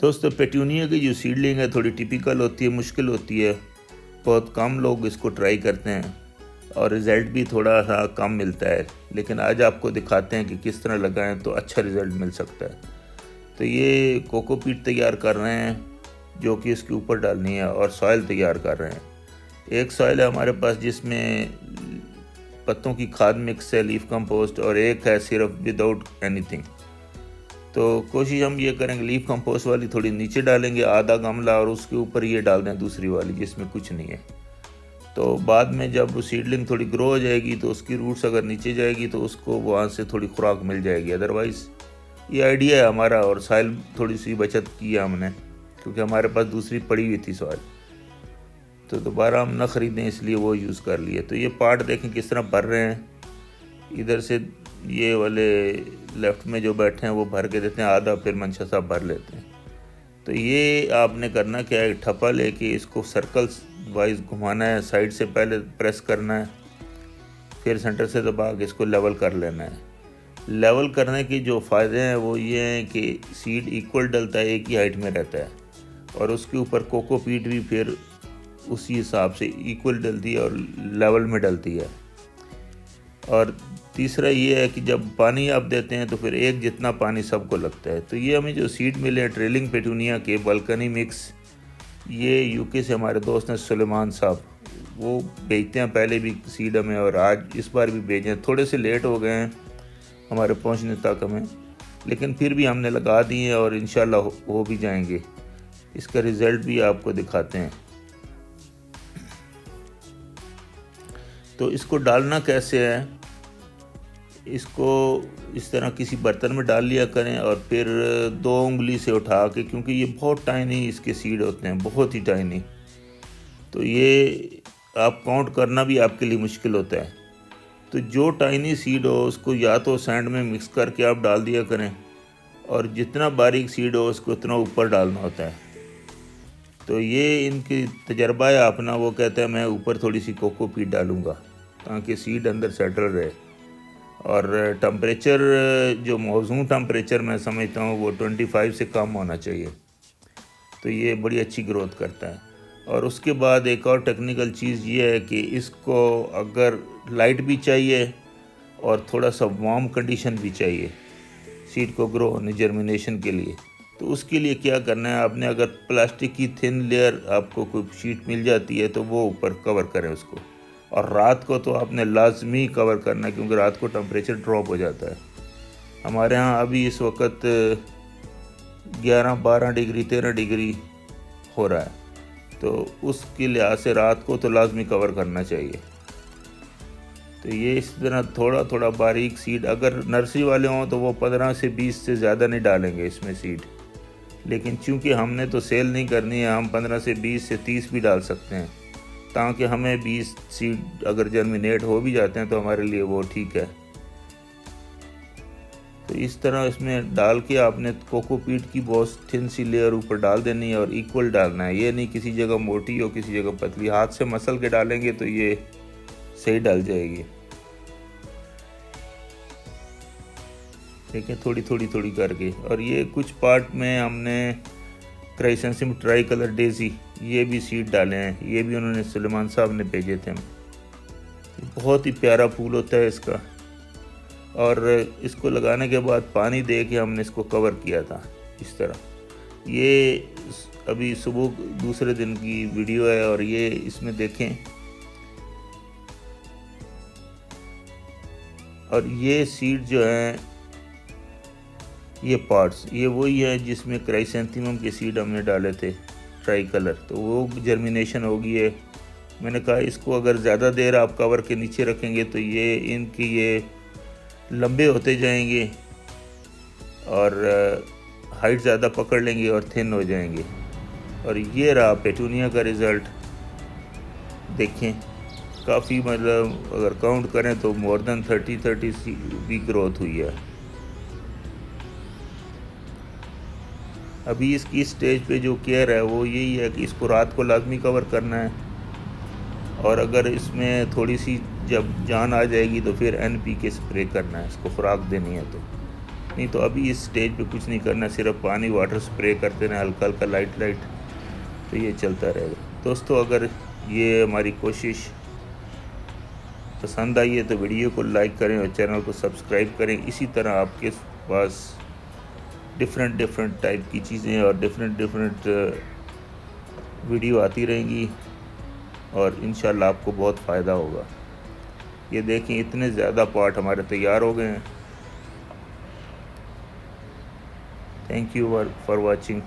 दोस्तों पेटूनिया की जो सीडलिंग है थोड़ी टिपिकल होती है, मुश्किल होती है। बहुत कम लोग इसको ट्राई करते हैं और रिज़ल्ट भी थोड़ा सा कम मिलता है, लेकिन आज आपको दिखाते हैं कि किस तरह लगाएं तो अच्छा रिज़ल्ट मिल सकता है। तो ये कोकोपीट तैयार कर रहे हैं जो कि इसके ऊपर डालनी है और सॉइल तैयार कर रहे हैं। एक सॉइल है हमारे पास जिसमें पत्तों की खाद मिक्स है, लीफ कंपोस्ट, और एक है सिर्फ विदाउट एनीथिंग। तो कोशिश हम ये करेंगे लीफ कंपोस्ट वाली थोड़ी नीचे डालेंगे आधा गमला, और उसके ऊपर ये डाल दें दूसरी वाली जिसमें कुछ नहीं है। तो बाद में जब सीडलिंग थोड़ी ग्रो हो जाएगी तो उसकी रूट्स अगर नीचे जाएगी तो उसको वहाँ से थोड़ी खुराक मिल जाएगी। अदरवाइज़ ये आइडिया है हमारा, और सॉइल थोड़ी सी बचत की है हमने क्योंकि हमारे पास दूसरी पड़ी हुई थी सॉइल, तो दोबारा हम ना ख़रीदें इसलिए वो यूज़ कर लिए। तो ये पार्ट देखें किस तरह भर रहे हैं। इधर से ये वाले लेफ़्ट में जो बैठे हैं वो भर के देते हैं आधा, फिर मंशा साहब भर लेते हैं। तो ये आपने करना क्या है, ठप्पा लेके इसको सर्कल्स वाइज घुमाना है, साइड से पहले प्रेस करना है, फिर सेंटर से दबा के इसको लेवल कर लेना है। लेवल करने के जो फ़ायदे हैं वो ये हैं कि सीड इक्वल डलता है, एक ही हाइट में रहता है, और उसके ऊपर कोकोपीट भी फिर उसी हिसाब से इक्वल डलती है और लेवल में डलती है। और तीसरा ये है कि जब पानी आप देते हैं तो फिर एक जितना पानी सबको लगता है। तो ये हमें जो सीड मिले हैं ट्रेलिंग पेटूनिया के बालकनी मिक्स, ये यूके से हमारे दोस्त हैं सुलेमान साहब, वो भेजते हैं पहले भी सीड हमें, और आज इस बार भी भेजे। थोड़े से लेट हो गए हैं हमारे पहुंचने तक हमें, लेकिन फिर भी हमने लगा दिए हैं और इंशाल्लाह हो भी जाएंगे। इसका रिज़ल्ट भी आपको दिखाते हैं। तो इसको डालना कैसे है, इसको इस तरह किसी बर्तन में डाल लिया करें और फिर 2 उंगली से उठा के, क्योंकि ये बहुत टाइनी इसके सीड होते हैं, बहुत ही टाइनी, तो ये आप काउंट करना भी आपके लिए मुश्किल होता है। तो जो टाइनी सीड हो उसको या तो सैंड में मिक्स करके आप डाल दिया करें, और जितना बारीक सीड हो उसको उतना ऊपर डालना होता है। तो ये इनकी तजर्बा है अपना, वो कहता है मैं ऊपर थोड़ी सी कोकोपीट डालूँगा ताकि सीड अंदर सेटल रहे। और टम्परेचर जो मौजूद टम्परेचर मैं समझता हूँ वो 25 से कम होना चाहिए, तो ये बड़ी अच्छी ग्रोथ करता है। और उसके बाद एक और टेक्निकल चीज़ ये है कि इसको अगर लाइट भी चाहिए और थोड़ा सा वार्म कंडीशन भी चाहिए सीड को ग्रो होने जर्मिनेशन के लिए, तो उसके लिए क्या करना है आपने, अगर प्लास्टिक की थिन लेयर आपको कोई शीट मिल जाती है तो वो ऊपर कवर करें उसको, और रात को तो आपने लाजमी कवर करना है क्योंकि रात को टेम्परेचर ड्रॉप हो जाता है। हमारे यहाँ अभी इस वक्त 11-12 डिग्री 13 डिग्री हो रहा है, तो उसके लिहाज से रात को तो लाजमी कवर करना चाहिए। तो ये इस तरह थोड़ा थोड़ा बारीक सीड, अगर नर्सरी वाले हों तो वो 15 से 20 से ज़्यादा नहीं डालेंगे इसमें सीड, लेकिन चूंकि हमने तो सेल नहीं करनी है, हम 15 से 20 से 30 भी डाल सकते हैं, ताकि हमें 20 सीड अगर जर्मिनेट हो भी जाते हैं तो हमारे लिए वो ठीक है। तो इस तरह इसमें डाल के आपने कोकोपीट की बहुत थिन सी लेयर ऊपर डाल देनी है और इक्वल डालना है। ये नहीं किसी जगह मोटी हो किसी जगह पतली, हाथ से मसल के डालेंगे तो ये सही डल जाएगी। देखिए थोड़ी थोड़ी करके। और ये कुछ पार्ट में हमने क्राइसेंथेमम ट्राई कलर डेजी ये भी सीड डाले हैं, ये भी उन्होंने सुलेमान साहब ने भेजे थे। बहुत ही प्यारा फूल होता है इसका, और इसको लगाने के बाद पानी दे के हमने इसको कवर किया था इस तरह। ये अभी सुबह दूसरे दिन की वीडियो है, और ये इसमें देखें, और ये सीड जो हैं ये पार्ट्स ये वही है जिसमें क्राइसेंथेमम के सीड हमने डाले थे ट्राई कलर, तो वो जर्मिनेशन हो गई है। मैंने कहा इसको अगर ज़्यादा देर आप कवर के नीचे रखेंगे तो ये इनकी ये लंबे होते जाएंगे और हाइट ज़्यादा पकड़ लेंगे और थिन हो जाएंगे। और ये रहा पेटूनिया का रिज़ल्ट। देखें काफ़ी, मतलब अगर काउंट करें तो मोर देन 30 भी ग्रोथ हुई है। अभी इसकी स्टेज पे जो केयर है वो यही है कि इसको रात को लाजमी कवर करना है, और अगर इसमें थोड़ी सी जब जान आ जाएगी तो फिर NPK स्प्रे करना है, इसको खुराक देनी है। तो नहीं तो अभी इस स्टेज पे कुछ नहीं करना, सिर्फ पानी वाटर स्प्रे करते रहना हल्का हल्का लाइट लाइट, तो ये चलता रहेगा। दोस्तों अगर ये हमारी कोशिश पसंद आई है तो वीडियो को लाइक करें और चैनल को सब्सक्राइब करें। इसी तरह आपके पास डिफरेंट टाइप की चीज़ें और डिफरेंट वीडियो आती रहेंगी और इंशाल्लाह आपको बहुत फ़ायदा होगा। ये देखें इतने ज़्यादा पार्ट हमारे तैयार हो गए हैं। Thank you for watching.